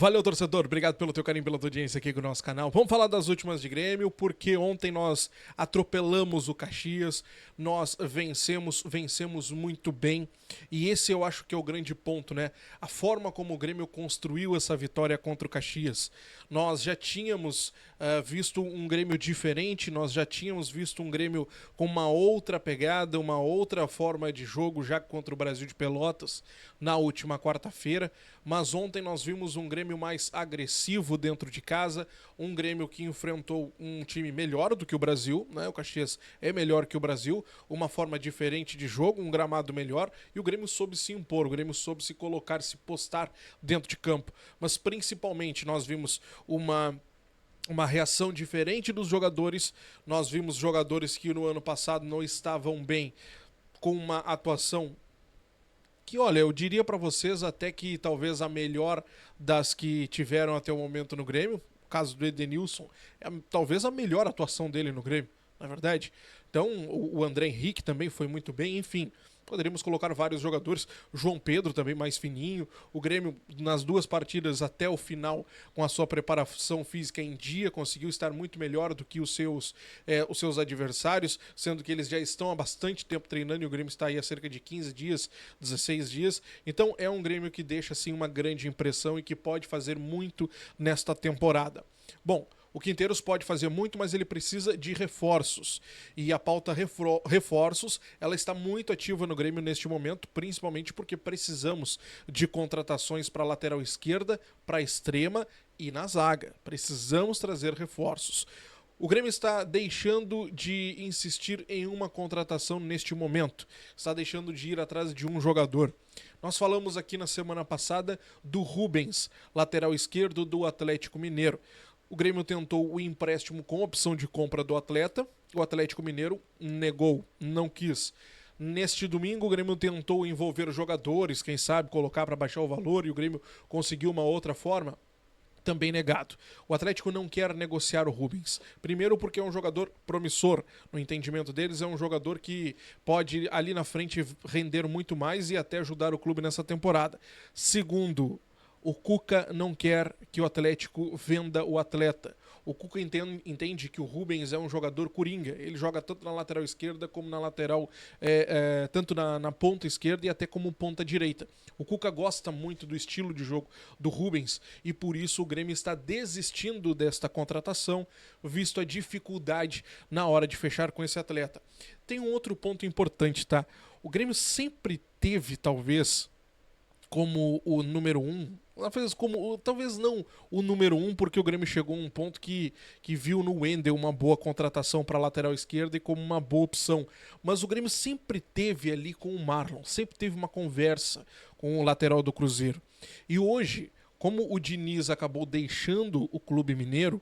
Valeu, torcedor. Obrigado pelo teu carinho, pela tua audiência aqui com o nosso canal. Vamos falar das últimas de Grêmio, porque ontem nós atropelamos o Caxias, nós vencemos muito bem. E esse eu acho que é o grande ponto, né? A forma como o Grêmio construiu essa vitória contra o Caxias. Nós já tínhamos visto um Grêmio diferente, nós já tínhamos visto um Grêmio com uma outra pegada, uma outra forma de jogo já contra o Brasil de Pelotas na última quarta-feira. Mas ontem nós vimos um Grêmio mais agressivo dentro de casa, um Grêmio que enfrentou um time melhor do que o Brasil, né? O Caxias é melhor que o Brasil, uma forma diferente de jogo, um gramado melhor, e o Grêmio soube se impor, o Grêmio soube se colocar, se postar dentro de campo. Mas principalmente nós vimos uma reação diferente dos jogadores, nós vimos jogadores que no ano passado não estavam bem, com uma atuação que, olha, eu diria pra vocês até que talvez a melhor das que tiveram até o momento no Grêmio. O caso do Edenilson é talvez a melhor atuação dele no Grêmio, na verdade. Então, o André Henrique também foi muito bem, enfim. Poderíamos colocar vários jogadores, João Pedro também mais fininho, o Grêmio nas duas partidas até o final com a sua preparação física em dia, conseguiu estar muito melhor do que os seus adversários, sendo que eles já estão há bastante tempo treinando e o Grêmio está aí há cerca de 15 dias, 16 dias, então é um Grêmio que deixa assim uma grande impressão e que pode fazer muito nesta temporada. Bom, o Quinteiros pode fazer muito, mas ele precisa de reforços. E a pauta reforços, ela está muito ativa no Grêmio neste momento, principalmente porque precisamos de contratações para a lateral esquerda, para a extrema e na zaga. Precisamos trazer reforços. O Grêmio está deixando de insistir em uma contratação neste momento. Está deixando de ir atrás de um jogador. Nós falamos aqui na semana passada do Rubens, lateral esquerdo do Atlético Mineiro. O Grêmio tentou o empréstimo com opção de compra do atleta, o Atlético Mineiro negou, não quis. Neste domingo o Grêmio tentou envolver jogadores, quem sabe colocar para baixar o valor, e o Grêmio conseguiu uma outra forma, também negado. O Atlético não quer negociar o Rubens. Primeiro porque é um jogador promissor, no entendimento deles é um jogador que pode ali na frente render muito mais e até ajudar o clube nessa temporada. Segundo, o Cuca não quer que o Atlético venda o atleta. O Cuca entende que o Rubens é um jogador coringa. Ele joga tanto na lateral esquerda como na lateral, tanto na ponta esquerda e até como ponta direita. O Cuca gosta muito do estilo de jogo do Rubens e por isso o Grêmio está desistindo desta contratação, visto a dificuldade na hora de fechar com esse atleta. Tem um outro ponto importante, tá? O Grêmio sempre teve, talvez, como o número 1, talvez não o número 1, porque o Grêmio chegou a um ponto que viu no Wendel uma boa contratação para a lateral esquerda e como uma boa opção. Mas o Grêmio sempre teve ali com o Marlon, sempre teve uma conversa com o lateral do Cruzeiro. E hoje, como o Diniz acabou deixando o clube mineiro,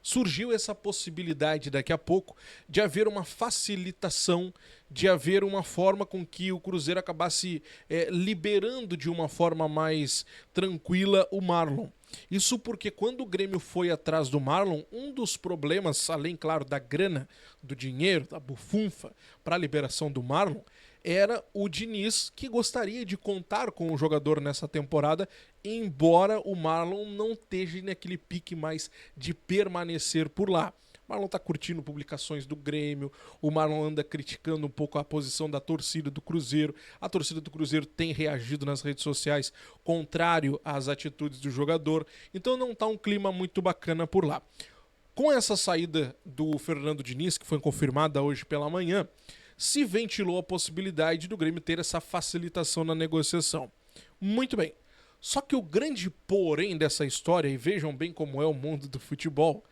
surgiu essa possibilidade daqui a pouco de haver uma facilitação, de haver uma forma com que o Cruzeiro acabasse liberando de uma forma mais tranquila o Marlon. Isso porque quando o Grêmio foi atrás do Marlon, um dos problemas, além, claro, da grana, do dinheiro, da bufunfa para a liberação do Marlon, era o Diniz, que gostaria de contar com o jogador nessa temporada, embora o Marlon não esteja naquele pique mais de permanecer por lá. O Marlon tá curtindo publicações do Grêmio, o Marlon anda criticando um pouco a posição da torcida do Cruzeiro. A torcida do Cruzeiro tem reagido nas redes sociais contrário às atitudes do jogador, então não tá um clima muito bacana por lá. Com essa saída do Fernando Diniz, que foi confirmada hoje pela manhã, se ventilou a possibilidade do Grêmio ter essa facilitação na negociação. Muito bem. Só que o grande porém dessa história, e vejam bem como é o mundo do futebol,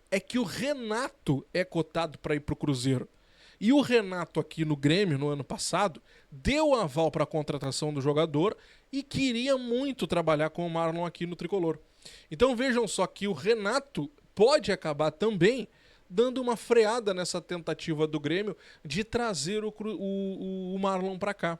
é que o Renato é cotado para ir para o Cruzeiro. E o Renato aqui no Grêmio, no ano passado, deu aval para a contratação do jogador e queria muito trabalhar com o Marlon aqui no Tricolor. Então vejam só que o Renato pode acabar também dando uma freada nessa tentativa do Grêmio de trazer o Marlon para cá.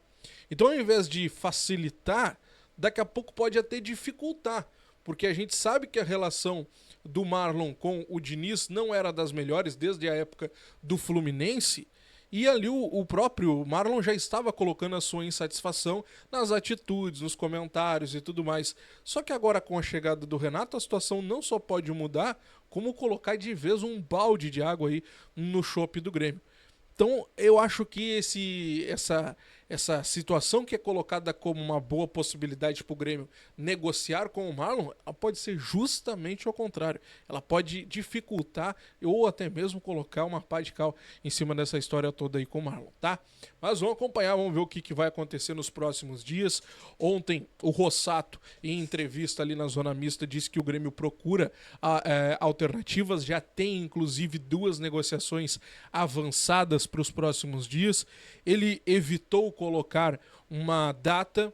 Então, ao invés de facilitar, daqui a pouco pode até dificultar, porque a gente sabe que a relação do Marlon com o Diniz não era das melhores desde a época do Fluminense, E ali o próprio Marlon já estava colocando a sua insatisfação nas atitudes, nos comentários e tudo mais. Só que agora com a chegada do Renato, a situação não só pode mudar, como colocar de vez um balde de água aí no chope do Grêmio. Então, eu acho que essa situação que é colocada como uma boa possibilidade para o Grêmio negociar com o Marlon, ela pode ser justamente ao contrário. Ela pode dificultar ou até mesmo colocar uma pá de cal em cima dessa história toda aí com o Marlon, tá? Mas vamos acompanhar, vamos ver o que vai acontecer nos próximos dias. Ontem, o Rossato, em entrevista ali na Zona Mista, disse que o Grêmio procura alternativas, já tem inclusive 2 negociações avançadas para os próximos dias. Ele evitou colocar uma data,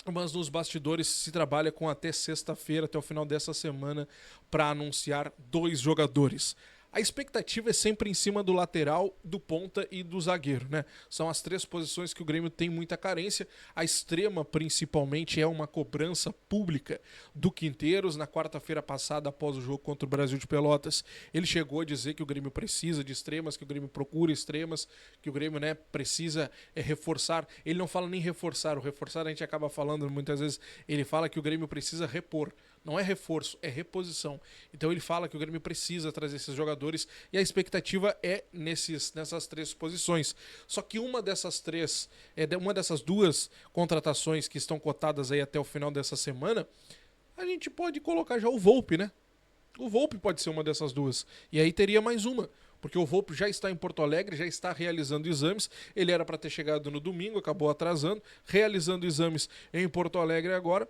mas nos bastidores se trabalha com até sexta-feira, até o final dessa semana, para anunciar 2 jogadores. A expectativa é sempre em cima do lateral, do ponta e do zagueiro, né? São as 3 posições que o Grêmio tem muita carência. A extrema, principalmente, é uma cobrança pública do Quinteiros. Na quarta-feira passada, após o jogo contra o Brasil de Pelotas, ele chegou a dizer que o Grêmio precisa de extremas, que o Grêmio procura extremas, que o Grêmio, né, precisa reforçar. Ele não fala nem reforçar, o reforçar a gente acaba falando muitas vezes, ele fala que o Grêmio precisa repor. Não é reforço, é reposição. Então ele fala que o Grêmio precisa trazer esses jogadores e a expectativa é nessas 3 posições. Só que uma dessas 2 contratações que estão cotadas aí até o final dessa semana, a gente pode colocar já o Volpi, né? O Volpi pode ser uma dessas 2. E aí teria mais uma. Porque o Volpi já está em Porto Alegre, já está realizando exames. Ele era para ter chegado no domingo, acabou atrasando. Realizando exames em Porto Alegre agora.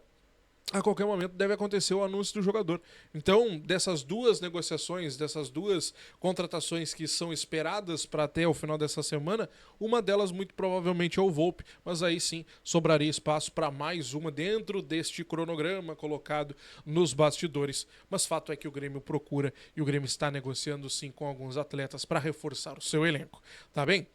A qualquer momento deve acontecer o anúncio do jogador. Então, dessas 2 negociações, dessas 2 contratações que são esperadas para até o final dessa semana, uma delas muito provavelmente é o Volpi, mas aí sim sobraria espaço para mais uma dentro deste cronograma colocado nos bastidores. Mas fato é que o Grêmio procura e o Grêmio está negociando sim com alguns atletas para reforçar o seu elenco. Tá bem?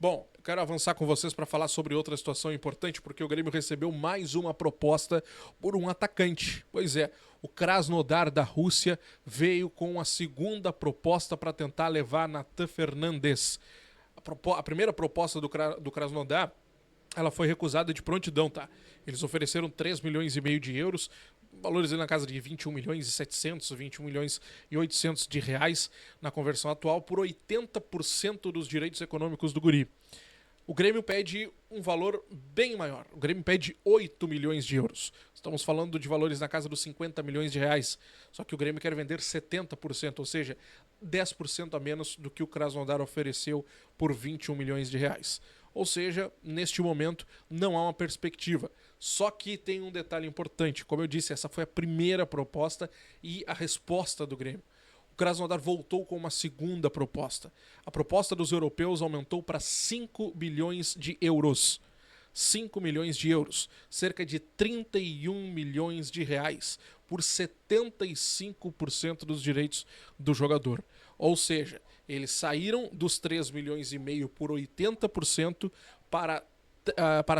Bom, eu quero avançar com vocês para falar sobre outra situação importante, porque o Grêmio recebeu mais uma proposta por um atacante. Pois é, o Krasnodar da Rússia veio com a segunda proposta para tentar levar Natan Fernandes. A primeira proposta do Krasnodar, ela foi recusada de prontidão, tá? Eles ofereceram 3 milhões e meio de euros, valores na casa de 21 milhões e 700, 21 milhões e 800 de reais na conversão atual por 80% dos direitos econômicos do guri. O Grêmio pede um valor bem maior. O Grêmio pede 8 milhões de euros. Estamos falando de valores na casa dos 50 milhões de reais. Só que o Grêmio quer vender 70%, ou seja, 10% a menos do que o Krasnodar ofereceu por 21 milhões de reais. Ou seja, neste momento não há uma perspectiva. Só que tem um detalhe importante. Como eu disse, essa foi a primeira proposta e a resposta do Grêmio. O Krasnodar voltou com uma segunda proposta. A proposta dos europeus aumentou para 5 bilhões de euros. 5 milhões de euros, cerca de 31 milhões de reais, por 75% dos direitos do jogador. Ou seja, eles saíram dos 3 milhões e meio por 80% para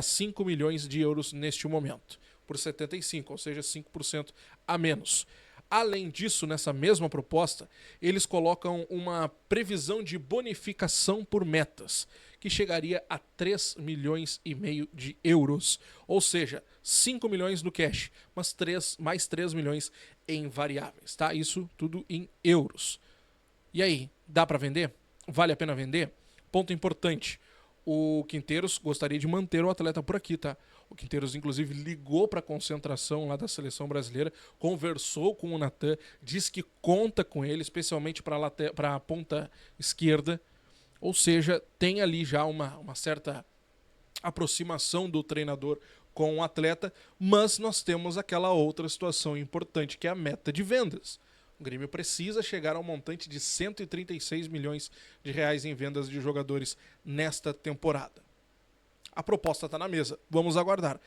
5 milhões de euros neste momento, por 75%, ou seja, 5% a menos. Além disso, nessa mesma proposta, eles colocam uma previsão de bonificação por metas, que chegaria a 3 milhões e meio de euros. Ou seja, 5 milhões no cash, mas mais 3 milhões em variáveis, tá? Isso tudo em euros. E aí, dá para vender? Vale a pena vender? Ponto importante. O Quinteiros gostaria de manter o atleta por aqui, tá? O Quinteiros, inclusive, ligou para a concentração lá da seleção brasileira, conversou com o Natan, disse que conta com ele, especialmente para a ponta esquerda. Ou seja, tem ali já uma certa aproximação do treinador com o atleta, mas nós temos aquela outra situação importante, que é a meta de vendas. O Grêmio precisa chegar ao montante de 136 milhões de reais em vendas de jogadores nesta temporada. A proposta está na mesa, vamos aguardar.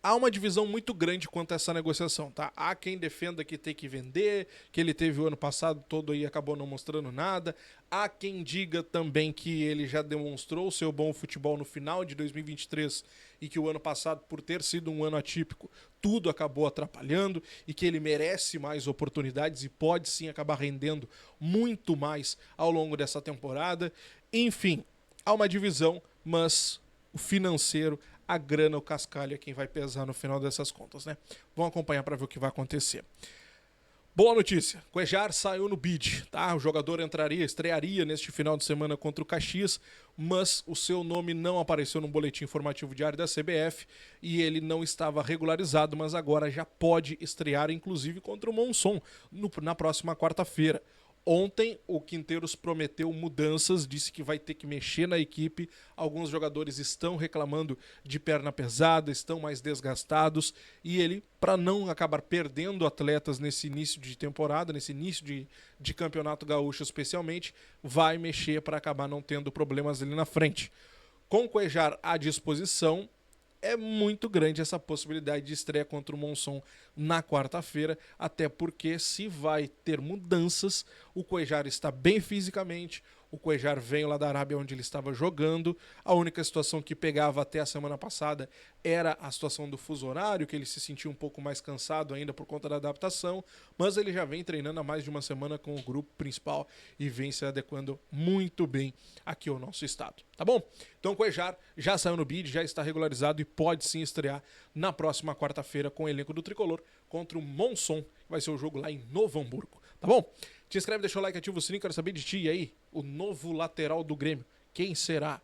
Há uma divisão muito grande quanto a essa negociação, tá? Há quem defenda que tem que vender, que ele teve o ano passado todo e acabou não mostrando nada. Há quem diga também que ele já demonstrou seu bom futebol no final de 2023 e que o ano passado, por ter sido um ano atípico, tudo acabou atrapalhando e que ele merece mais oportunidades e pode sim acabar rendendo muito mais ao longo dessa temporada. Enfim, há uma divisão, mas o financeiro, a grana, o cascalho é quem vai pesar no final dessas contas, né? Vamos acompanhar para ver o que vai acontecer. Boa notícia, Cuéllar saiu no bid, tá? O jogador estrearia neste final de semana contra o Caxias, mas o seu nome não apareceu no boletim informativo diário da CBF e ele não estava regularizado, mas agora já pode estrear, inclusive contra o Monson na próxima quarta-feira. Ontem o Quinteiros prometeu mudanças, disse que vai ter que mexer na equipe. Alguns jogadores estão reclamando de perna pesada, estão mais desgastados e ele, para não acabar perdendo atletas nesse início de temporada, nesse início de campeonato gaúcho especialmente, vai mexer para acabar não tendo problemas ali na frente. Com o Cuéllar à disposição, é muito grande essa possibilidade de estreia contra o Monson na quarta-feira, até porque se vai ter mudanças, o Cuéllar está bem fisicamente, o Cuéllar veio lá da Arábia onde ele estava jogando, a única situação que pegava até a semana passada era a situação do fuso horário, que ele se sentia um pouco mais cansado ainda por conta da adaptação, mas ele já vem treinando há mais de uma semana com o grupo principal e vem se adequando muito bem aqui ao nosso estado, tá bom? Então o Cuéllar já saiu no bid, já está regularizado e pode sim estrear na próxima quarta-feira com o elenco do Tricolor contra o Monson, que vai ser o jogo lá em Novo Hamburgo, tá bom? Te inscreve, deixa o like, ativa o sininho, quero saber de ti. E aí, o novo lateral do Grêmio, quem será?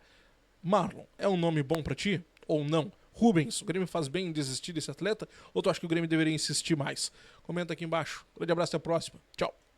Marlon, é um nome bom pra ti ou não? Rubens, o Grêmio faz bem em desistir desse atleta ou tu acha que o Grêmio deveria insistir mais? Comenta aqui embaixo. Grande abraço, até a próxima. Tchau.